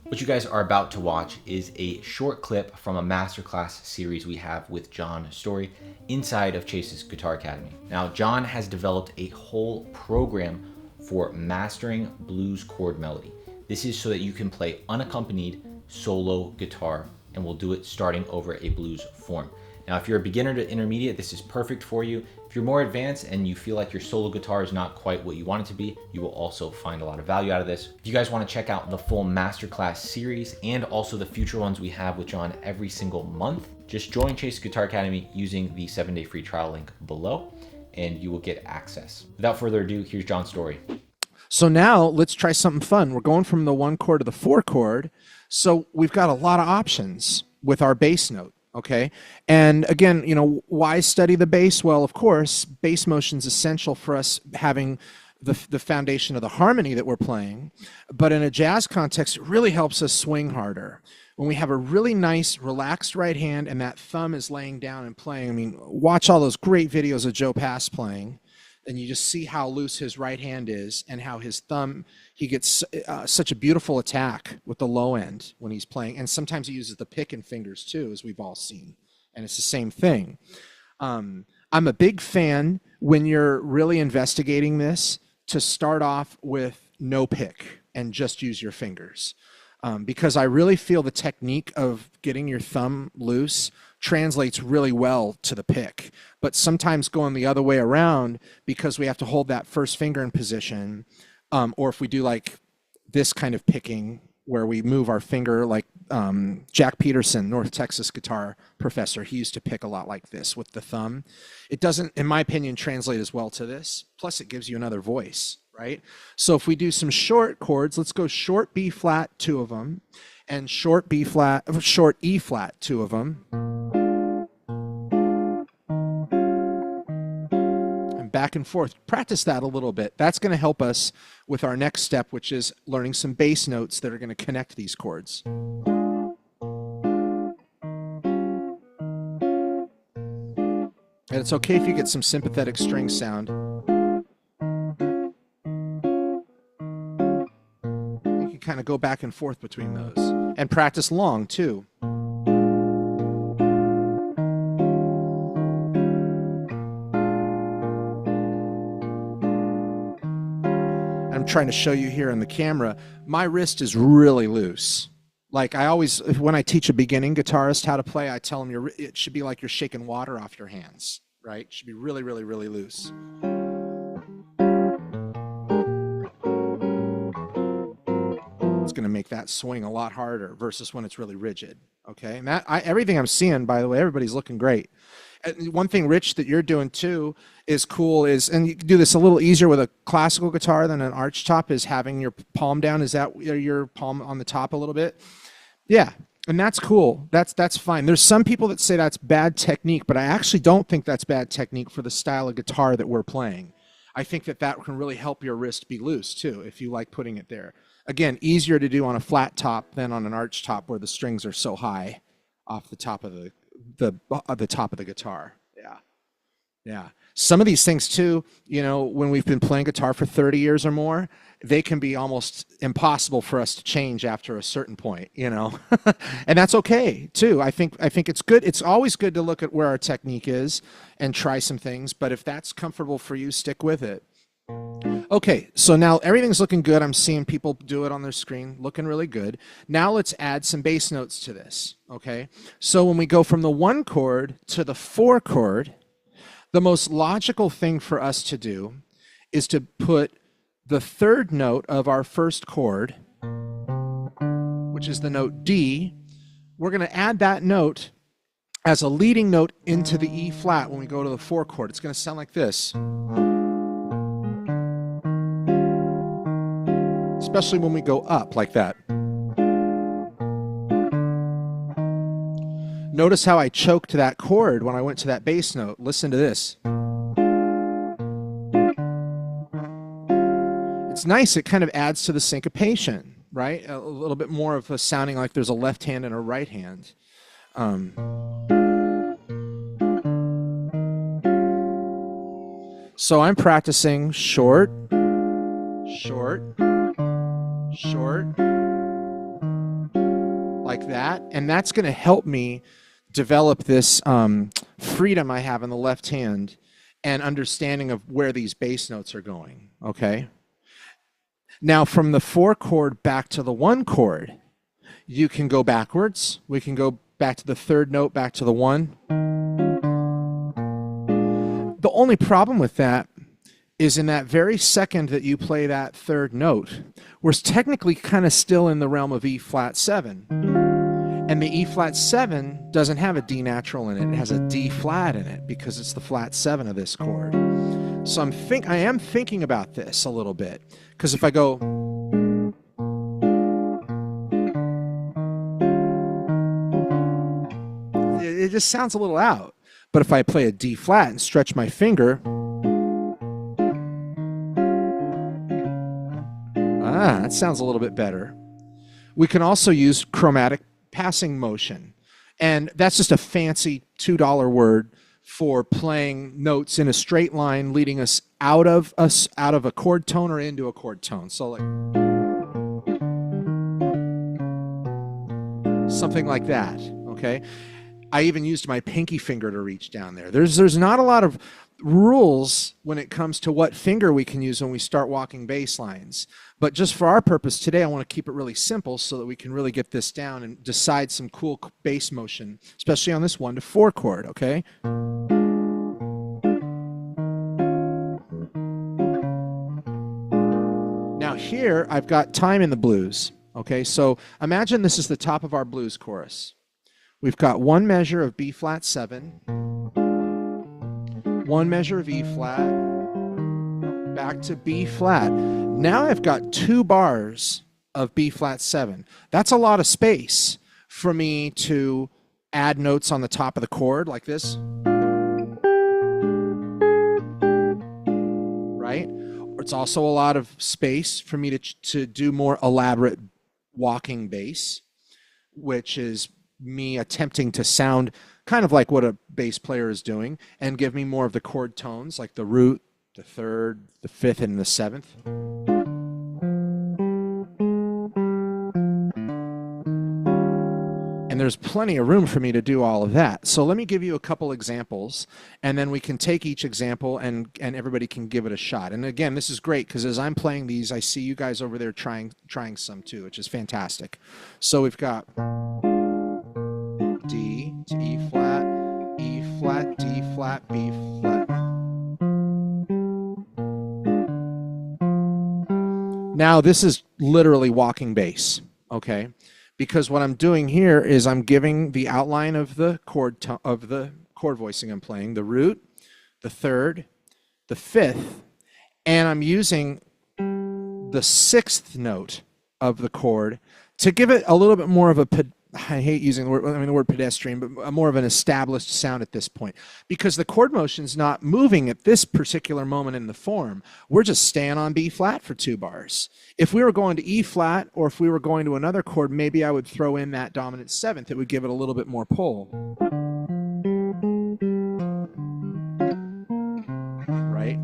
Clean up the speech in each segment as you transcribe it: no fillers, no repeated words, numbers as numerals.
What you guys are about to watch is a short clip from a masterclass series we have with John Storie inside of Chase's Guitar Academy. Now, John has developed a whole program for mastering blues chord melody. This is so that you can play unaccompanied solo guitar, and we'll do it starting over a blues form. Now, if you're a beginner to intermediate, this is perfect for you. If you're more advanced and you feel like your solo guitar is not quite what you want it to be, you will also find a lot of value out of this. If you guys want to check out the full masterclass series and also the future ones we have with John every single month, just join Chase Guitar Academy using the 7-day free trial link below, and you will get access. Without further ado, here's John's story. So now let's try something fun. We're going from the 1 chord to the 4 chord. So we've got a lot of options with our bass note. Okay. And again, you know, why study the bass? Well, of course, bass motion is essential for us having the foundation of the harmony that we're playing. But in a jazz context, it really helps us swing harder. When we have a really nice, relaxed right hand and that thumb is laying down and playing. I mean, watch all those great videos of Joe Pass playing, and you just see how loose his right hand is and how his thumb, he gets such a beautiful attack with the low end when he's playing. And sometimes he uses the pick and fingers too, as we've all seen. And it's the same thing. I'm a big fan when you're really investigating this to start off with no pick and just use your fingers. Because I really feel the technique of getting your thumb loose translates really well to the pick, but sometimes going the other way around because we have to hold that first finger in position, or if we do like this kind of picking where we move our finger like Jack Peterson, North Texas guitar professor, he used to pick a lot like this with the thumb. It doesn't, in my opinion, translate as well to this, plus it gives you another voice, right? So if we do some short chords, let's go short B flat, 2 of them, and short B flat, short E flat, 2 of them. And back and forth. Practice that a little bit. That's going to help us with our next step, which is learning some bass notes that are going to connect these chords. And it's okay if you get some sympathetic string sound. Kind of go back and forth between those and practice long too. I'm trying to show you here on the camera, my wrist is really loose. Like I always, when I teach a beginning guitarist how to play, I tell them it should be like you're shaking water off your hands, right? It should be really, really, really loose. It's going to make that swing a lot harder versus when it's really rigid. Okay, and that everything I'm seeing, by the way, everybody's looking great. And one thing, Rich, that you're doing too is cool. And you can do this a little easier with a classical guitar than an arch top. Is having your palm down. Is that your palm on the top a little bit? Yeah, and that's cool. That's fine. There's some people that say that's bad technique, but I actually don't think that's bad technique for the style of guitar that we're playing. I think that can really help your wrist be loose too if you like putting it there. Again, easier to do on a flat top than on an arch top where the strings are so high off the top of the top of the guitar. Yeah. Yeah. Some of these things too, you know, when we've been playing guitar for 30 years or more, they can be almost impossible for us to change after a certain point, you know. And that's okay too. I think it's good. It's always good to look at where our technique is and try some things, but if that's comfortable for you, stick with it. Okay, so now everything's looking good. I'm seeing people do it on their screen, looking really good. Now let's add some bass notes to this, okay? So when we go from the 1 chord to the 4 chord, the most logical thing for us to do is to put the 3rd note of our 1st chord, which is the note D. We're going to add that note as a leading note into the E flat when we go to the 4 chord. It's going to sound like this. Especially when we go up like that. Notice how I choked that chord when I went to that bass note. Listen to this. It's nice. It kind of adds to the syncopation, right? A little bit more of a sounding like there's a left hand and a right hand. So I'm practicing short, short, short, like that. And that's going to help me develop this freedom I have in the left hand and understanding of where these bass notes are going, okay? Now, from the 4 chord back to the 1 chord, you can go backwards. We can go back to the 3rd note, back to the 1. The only problem with that is in that very second that you play that 3rd note, we're technically kind of still in the realm of E flat 7. And the E flat 7 doesn't have a D natural in it. It has a D flat in it because it's the flat 7 of this chord. So I am thinking about this a little bit, because if I go, it just sounds a little out. But if I play a D flat and stretch my finger, that sounds a little bit better. We can also use chromatic passing motion. And that's just a fancy $2 word for playing notes in a straight line, leading us out of a chord tone or into a chord tone. So like something like that, okay? I even used my pinky finger to reach down there. There's not a lot of rules when it comes to what finger we can use when we start walking bass lines. But just for our purpose today, I want to keep it really simple so that we can really get this down and decide some cool bass motion, especially on this 1 to 4 chord, okay? Now here, I've got time in the blues, okay? So imagine this is the top of our blues chorus. We've got 1 measure of B flat 7, 1 measure of E flat, back to B flat. Now I've got 2 bars of B flat 7. That's a lot of space for me to add notes on the top of the chord like this. Right? It's also a lot of space for me to do more elaborate walking bass, which is me attempting to sound kind of like what a bass player is doing and give me more of the chord tones like the root, the 3rd, the 5th, and the 7th. And there's plenty of room for me to do all of that. So let me give you a couple examples, and then we can take each example and everybody can give it a shot. And again, this is great because as I'm playing these, I see you guys over there trying some too, which is fantastic. So we've got D to E flat, D flat, B flat. Now this is literally walking bass, okay? Because what I'm doing here is I'm giving the outline of the chord voicing I'm playing, the root, the 3rd, the 5th, and I'm using the 6th note of the chord to give it a little bit more of a, I hate using the word pedestrian, but more of an established sound at this point. Because the chord motion's not moving at this particular moment in the form. We're just staying on B flat for 2 bars. If we were going to E flat, or if we were going to another chord, maybe I would throw in that dominant 7th. It would give it a little bit more pull. Right?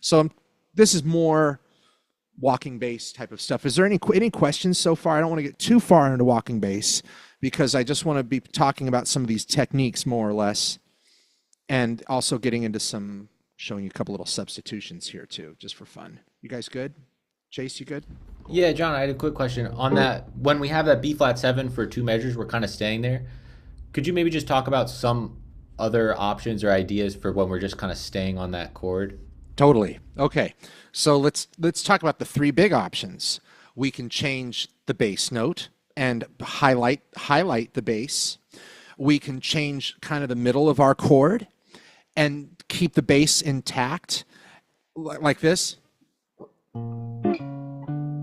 So this is more walking bass type of stuff. Is there any questions so far? I don't want to get too far into walking bass because I just want to be talking about some of these techniques more or less, and also getting into showing you a couple little substitutions here too, just for fun. You guys good? Chase, you good? Cool. Yeah, John, I had a quick question on that. When we have that B flat 7 for 2 measures, we're kind of staying there. Could you maybe just talk about some other options or ideas for when we're just kind of staying on that chord? Totally. Okay. So let's talk about the 3 big options. We can change the bass note and highlight the bass. We can change kind of the middle of our chord and keep the bass intact like this.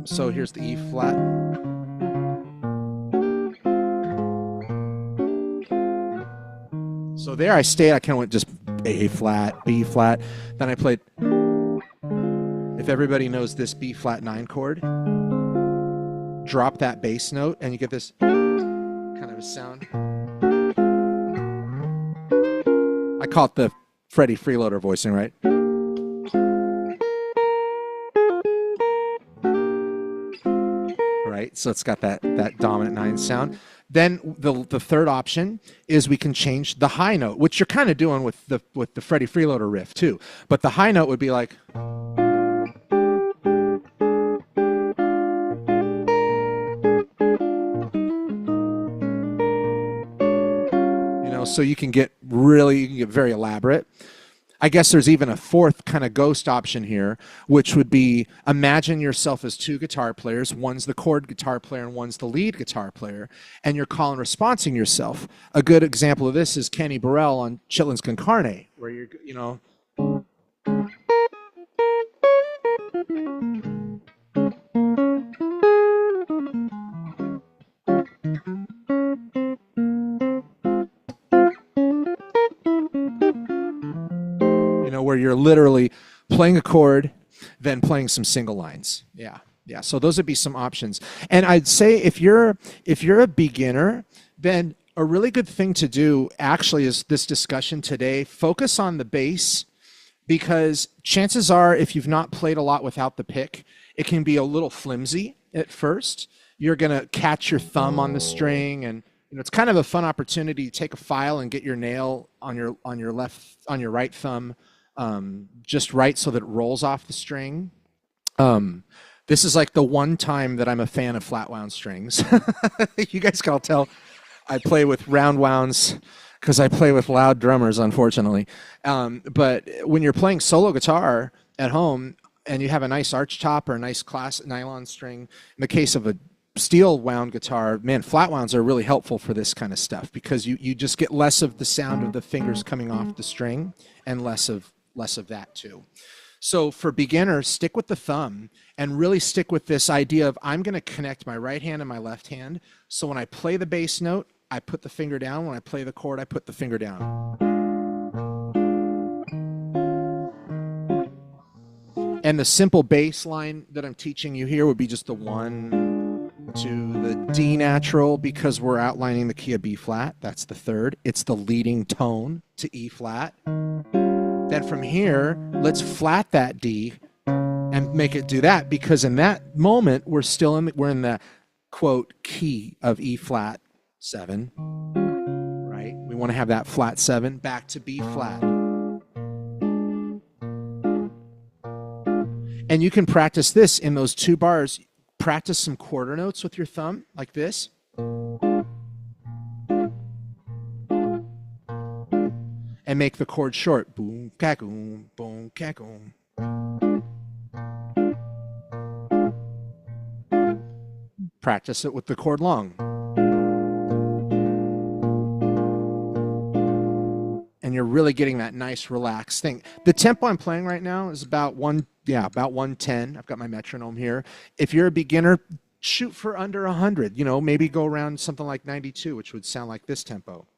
So here's the E flat. So there I stayed. I kind of went just A flat, B flat. Then I played, if everybody knows this B flat 9 chord, drop that bass note and you get this kind of a sound. I call it the Freddie Freeloader voicing, right? Right? right? So it's got that dominant 9 sound. Then the third option is we can change the high note, which you're kind of doing with the Freddie Freeloader riff too. But the high note would be like, so you can get very elaborate. I guess there's even a fourth kind of ghost option here, which would be imagine yourself as 2 guitar players. One's the chord guitar player and one's the lead guitar player, and you're call and responsing yourself. A good example of this is Kenny Burrell on Chitlins Con Carne, where you're. Where you're literally playing a chord, then playing some single lines. Yeah. So those would be some options. And I'd say if you're a beginner, then a really good thing to do actually is this discussion today. Focus on the bass, because chances are, if you've not played a lot without the pick, it can be a little flimsy at first. You're gonna catch your thumb on the string, and it's kind of a fun opportunity to take a file and get your nail on your right thumb. Just right so that it rolls off the string. This is like the one time that I'm a fan of flat wound strings. You guys can all tell I play with round wounds because I play with loud drummers, unfortunately. But when you're playing solo guitar at home and you have a nice arch top or a nice classic nylon string, in the case of a steel wound guitar, man, flat wounds are really helpful for this kind of stuff, because you just get less of the sound of the fingers coming off the string and less of that too. So for beginners, stick with the thumb and really stick with this idea of I'm going to connect my right hand and my left hand. So when I play the bass note, I put the finger down. When I play the chord, I put the finger down. And the simple bass line that I'm teaching you here would be just the 1 to the D natural, because we're outlining the key of B flat. That's the third. It's the leading tone to E flat. Then from here, let's flat that D and make it do that, because in that moment we're in the quote key of E flat 7, right? We want to have that flat 7 back to B flat. And you can practice this in those 2 bars. Practice some quarter notes with your thumb like this. And make the chord short. Boom, cacoom, boom, cacoom. Practice it with the chord long. And you're really getting that nice relaxed thing. The tempo I'm playing right now is about 110. I've got my metronome here. If you're a beginner, shoot for under 100. Maybe go around something like 92, which would sound like this tempo.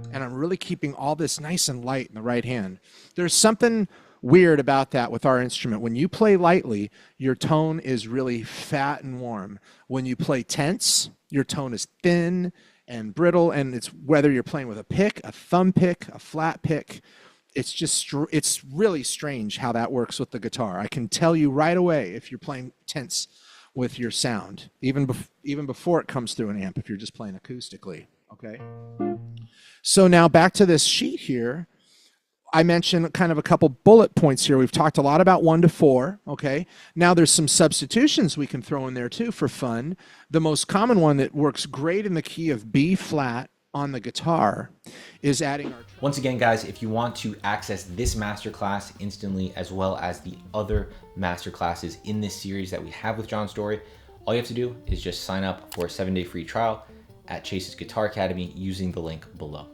And I'm really keeping all this nice and light in the right hand. There's something weird about that with our instrument. When you play lightly, your tone is really fat and warm. When you play tense, your tone is thin and brittle, and it's whether you're playing with a pick, a thumb pick, a flat pick. It's really strange how that works with the guitar. I can tell you right away if you're playing tense with your sound, even before it comes through an amp, if you're just playing acoustically, okay? So now back to this sheet here. I mentioned kind of a couple bullet points here. We've talked a lot about 1 to 4, okay? Now there's some substitutions we can throw in there too for fun. The most common one that works great in the key of B flat on the guitar is adding our... Once again, guys, if you want to access this masterclass instantly, as well as the other masterclasses in this series that we have with John Storie, all you have to do is just sign up for a 7-day free trial at Chase's Guitar Academy using the link below.